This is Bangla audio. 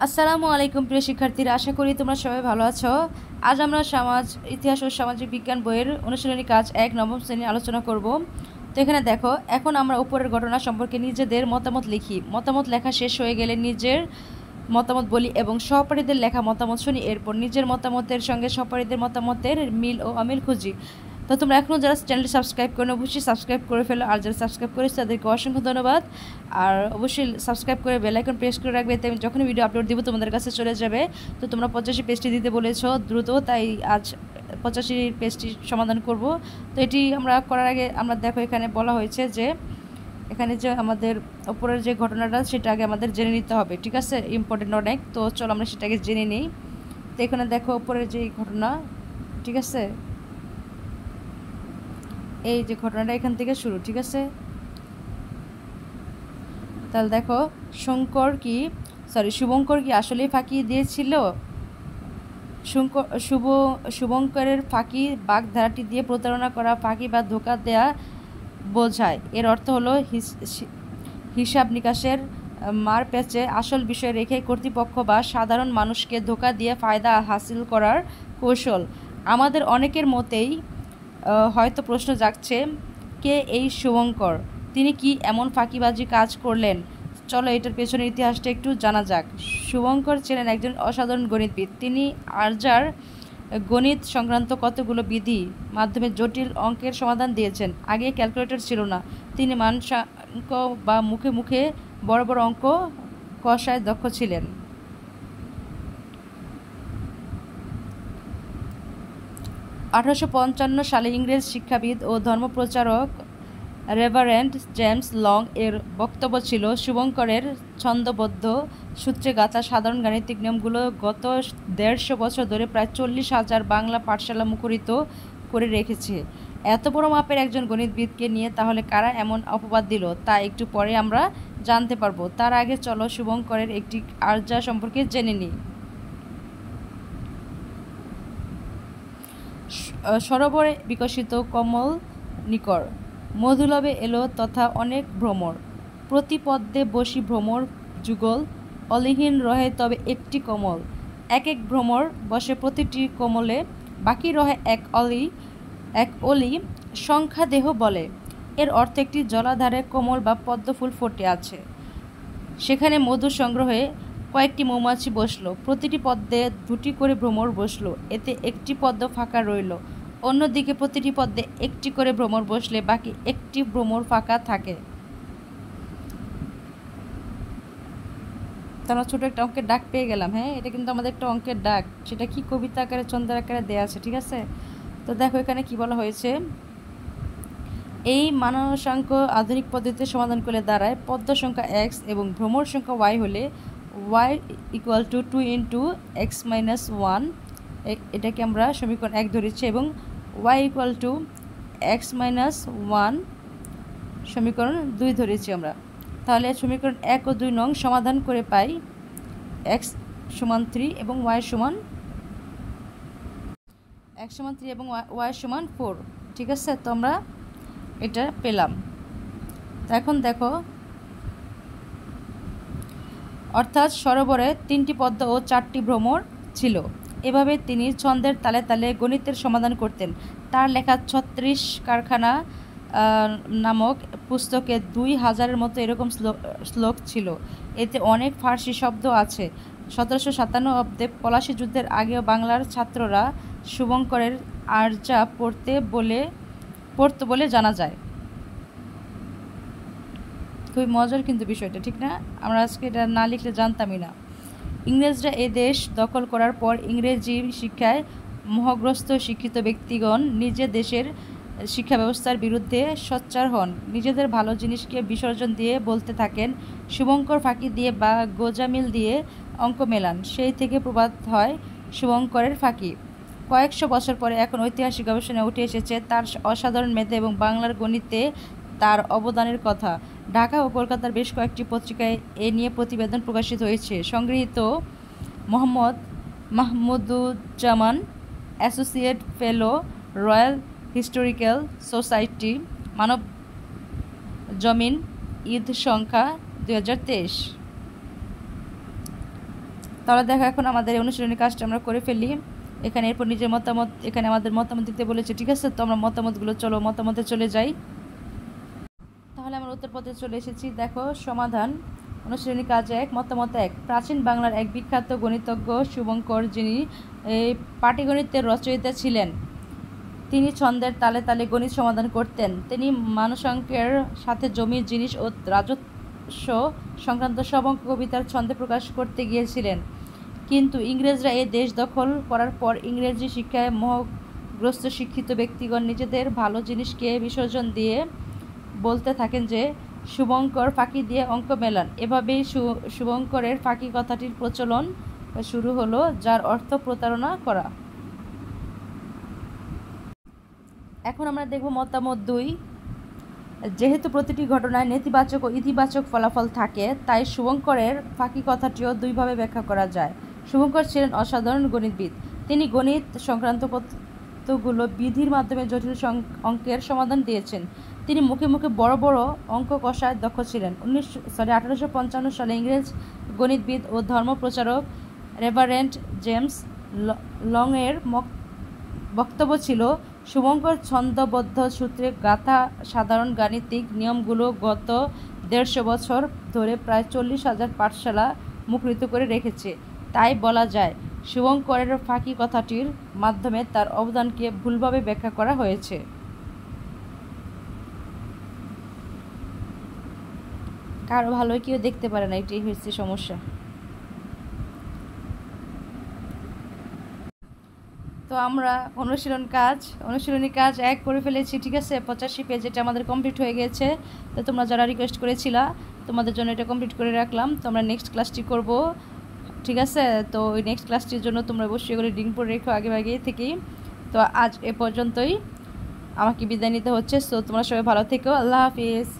আসসালামু আলাইকুম প্রিয় শিক্ষার্থীরা, আশা করি তোমরা সবাই ভালো আছো। আজ আমরা ইতিহাস ও সামাজিক বিজ্ঞান বইয়ের অনুশীলনী কাজ 1 নবম শ্রেণী আলোচনা করব। তো এখানে দেখো, এখন আমরা উপরের ঘটনা সম্পর্কে নিজেদের মতামত লিখি। মতামত লেখা শেষ হয়ে গেলে নিজের মতামত বলি এবং সহপাঠীদের লেখা মতামত শুনি। এরপর নিজের মতামতের সঙ্গে সহপাঠীদের মতামতের মিল ও অমিল খুঁজি। তো তোমরা এখনও যারা চ্যানেলটি সাবস্ক্রাইব করে অবশ্যই সাবস্ক্রাইব করে ফেলো, আর যারা সাবস্ক্রাইব করেছে তাদেরকে অসংখ্য ধন্যবাদ। আর অবশ্যই সাবস্ক্রাইব করে বেল আইকন প্রেস করে রাখবে, তাই যখনই ভিডিও আপলোড দিব তোমাদের কাছে চলে যাবে। তো তোমরা 85 পেজটি দিতে বলেছো দ্রুত, তাই আজ 85 পেজটি সমাধান করব। তো এটি আমরা করার আগে আমরা দেখো, এখানে বলা হয়েছে যে এখানে যে আমাদের উপরের যে ঘটনাটা সেটা আগে আমাদের জেনে নিতে হবে, ঠিক আছে? ইম্পর্টেন্ট অনেক, তো চলো আমরা সেটাকে জেনে নিই। তো এখানে দেখো উপরের যে ঘটনা, ঠিক আছে, এই যে ঘটনাটা এখান থেকে শুরু, ঠিক আছে? তাহলে দেখো, শুভঙ্কর কি আসলেই ফাঁকি দিয়েছিল? শুভঙ্করের ফাঁকি বাগধারাটি দিয়ে প্রতারণা করা, ফাঁকি বা ধোঁকা দেয়া বোঝায়। এর অর্থ হলো হিসাব নিকাশের মার প্যাচে আসল বিষয় রেখে কর্তৃপক্ষ বা সাধারণ মানুষকে ধোঁকা দিয়ে ফায়দা হাসিল করার কৌশল। আমাদের অনেকের মতেই হয়তো প্রশ্ন জাগছে, কে এই শুভঙ্কর? তিনি কি এমন ফাঁকিবাজি কাজ করলেন? চলো এটার পেছনের ইতিহাসটা একটু জানা যাক। শুভঙ্কর ছিলেন একজন অসাধারণ গণিতবিদ। তিনি আর্যার গণিত সংক্রান্ত কতগুলো বিধি মাধ্যমে জটিল অঙ্কের সমাধান দিয়েছেন। আগে ক্যালকুলেটর ছিল না। তিনি মানসাঙ্ক বা মুখে মুখে বড় বড় অঙ্ক কষায় দক্ষ ছিলেন। 1855 সালে ইংরেজ শিক্ষাবিদ ও ধর্মপ্রচারক রেভারেন্ড জেমস লং এর বক্তব্য ছিল, শুভঙ্করের ছন্দবদ্ধ সূত্রে গাঁথা সাধারণ গাণিতিক নিয়মগুলো গত 150 বছর ধরে প্রায় 40,000 বাংলা পাঠশালা মুখরিত করে রেখেছে। এত বড় মাপের একজন গণিতবিদকে নিয়ে তাহলে কারা এমন অপবাদ দিল, তা একটু পরে আমরা জানতে পারবো। তার আগে চলো শুভঙ্করের একটি আর্যা সম্পর্কে জেনে নিই। সরোবরে বিকশিত কমল নিকর, মধুলবে এলো তথা অনেক ভ্রমর, প্রতি পদ্মে বসি ভ্রমর যুগল, অলিহীন রহে তবে একটি কমল, এক এক ভ্রমর বসে প্রতিটি কমলে, বাকি রহে এক অলি সংখ্যা দেহ বলে। এর অর্থ একটি জলাধারে কমল বা পদ্মফুল ফুটে আছে, সেখানে মধু সংগ্রহে কয়েকটি মৌমাছি বসলো, প্রতিটি পদ্মে দুটি করে ভ্রমর বসলো, এতে একটি পদ্ম ফাঁকা রইল। অন্যদিকে প্রতিটি পদ্মে একটি করে ভ্রমর বসলে বাকি একটি ভ্রমর ফাঁকা থাকে। তো আমরা ছোটো একটা অঙ্কের ডাক পেয়ে গেলাম। হ্যাঁ, এটা কিন্তু আমাদের একটা অঙ্কের ডাক, সেটা কি কবিতা আকারে ছন্দের আকারে দেওয়া আছে, ঠিক আছে? তো দেখো এখানে কি বলা হয়েছে, এই মানসাঙ্ক আধুনিক পদ্ধতিতে সমাধান করলে দাঁড়ায় পদ্ম সংখ্যা x এবং ভ্রমর সংখ্যা y হলে y = 2 × x - 1, এটাকে আমরা সমীকরণ 1 ধরেছি, এবং y = x - 1 সমীকরণ 2 ধরেছি আমরা। তাহলে সমীকরণ 1 ও 2 নং সমাধান করে পাই x = 3 এবং y = y = 4, ঠিক আছে? তো আমরা এটা পেলাম। এখন দেখো, অর্থাৎ সরোবরে 3টি পদ্ম ও 4টি ভ্রমর ছিল। এভাবে তিনি ছন্দের তালে তালে গণিতের সমাধান করতেন। তার লেখা 36 কারখানা নামক পুস্তকে 2000-এর মতো এরকম শ্লোক ছিল। এতে অনেক ফার্সি শব্দ আছে। 1757 অব্দে পলাশী যুদ্ধের আগেও বাংলার ছাত্ররা শুভঙ্করের আর্যা পড়তো বলে জানা যায়। খুবই মজার কিন্তু বিষয়টা, ঠিক না? আমরা আজকে এটা না লিখলে জানতামই না। ইংরেজরা এ দেশ দখল করার পর ইংরেজি শিক্ষায় মোহগ্রস্ত শিক্ষিত ব্যক্তিগণ নিজের দেশের শিক্ষা ব্যবস্থার বিরুদ্ধে সোচ্চার হন। নিজেদের ভালো জিনিসকে বিসর্জন দিয়ে বলতে থাকেন, শুভঙ্কর ফাঁকি দিয়ে বা গোজামিল দিয়ে অঙ্ক মেলান। সেই থেকে প্রবাদ হয় শুভঙ্করের ফাঁকি। কয়েকশো বছর পরে এখন ঐতিহাসিক গবেষণায় উঠে এসেছে তার অসাধারণ মেধা এবং বাংলার গণিতে তার অবদানের কথা। ঢাকা ও কলকাতার বেশ কয়েকটি পত্রিকায় এ নিয়ে প্রতিবেদন প্রকাশিত হয়েছে। সংগৃহীত মোহাম্মদ মাহমুদুজ্জামান, অ্যাসোসিয়েট ফেলো, রয়্যাল হিস্টোরিক্যাল সোসাইটি, মানব জমিন, ঈদ সংখ্যা 2023। তাহলে দেখো এখন আমাদের অনুশীলনী কাজটা আমরা করে ফেলি। এখানে এরপর নিজের মতামত, এখানে আমাদের মতামত দিতে বলেছে, ঠিক আছে। তো আমরা মতামতগুলো চলো মতামতে চলে যাই। তাহলে আমরা উত্তরপত্রে চলে এসেছি। দেখো সমাধান। অনুশীলনী কাজ 1, মতামত 1। প্রাচীন বাংলার এক বিখ্যাত গণিতজ্ঞ শুভঙ্কর, যিনি পাটিগণিতের রচয়িতা ছিলেন। তিনি ছন্দের তালে তালে গণিত সমাধান করতেন। তিনি মানুষাঙ্কের সাথে জমির জিনিস ও রাজস্ব সংক্রান্ত সব অঙ্ক কবিতার ছন্দে প্রকাশ করতে গিয়েছিলেন। কিন্তু ইংরেজরা এই দেশ দখল করার পর ইংরেজি শিক্ষায় মোহগ্রস্ত শিক্ষিত ব্যক্তিগণ নিজেদের ভালো জিনিসকে বিসর্জন দিয়ে বলতে থাকেন যে শুভঙ্কর ফাঁকি দিয়ে অঙ্ক মেলান। এভাবেই শুভঙ্করের ফাঁকি কথাটির প্রচলন শুরু হলো, যার অর্থ প্রতারণা করা। এখন আমরা দেখব মতামত 2। যেহেতু প্রতিটি ঘটনায় নেতিবাচক ও ইতিবাচক ফলাফল থাকে, তাই শুভঙ্করের ফাঁকি কথাটিও দুইভাবে ব্যাখ্যা করা যায়। শুভঙ্কর ছিলেন অসাধারণ গণিতবিদ। তিনি গণিত সংক্রান্ত কতগুলো বিধির মাধ্যমে জটিল অঙ্কের সমাধান দিয়েছেন। তিনি মুখে মুখে বড় বড় অঙ্ক কষায় দক্ষ ছিলেন। 1855 সালে ইংরেজ গণিতবিদ ও ধর্মপ্রচারক রেভারেন্ড জেমস লংয়ের বক্তব্য ছিল, শুভঙ্কর ছন্দবদ্ধ সূত্রে গাঁথা সাধারণ গাণিতিক নিয়মগুলো গত 150 বছর ধরে প্রায় 40,000 পাঠশালা মুখরিত করে রেখেছে। তাই বলা যায় শুভঙ্করের ফাঁকি কথাটির মাধ্যমে তার অবদানকে ভুলভাবে ব্যাখ্যা করা হয়েছে। কারো ভালোই কেউ দেখতে পারে না, এটাই হচ্ছে সমস্যা। তো আমরা অনুশীলনী কাজ 1 করে ফেলেছি, ঠিক আছে। 85 পেজ, এটা আমাদের কমপ্লিট হয়ে গেছে। তো তোমরা যারা রিকোয়েস্ট করেছিলা, তোমাদের জন্য এটা কমপ্লিট করে রাখলাম। তো আমরা নেক্সট ক্লাসটি করব, ঠিক আছে। তো ওই নেক্সট ক্লাসটির জন্য তোমরা অবশ্যই করে লিঙ্ক করে রেখো আগে থেকেই। তো আজ এ পর্যন্তই, আমাকে বিদায় নিতে হচ্ছে। সো তোমরা সবাই ভালো থেকো। আল্লাহ হাফিজ।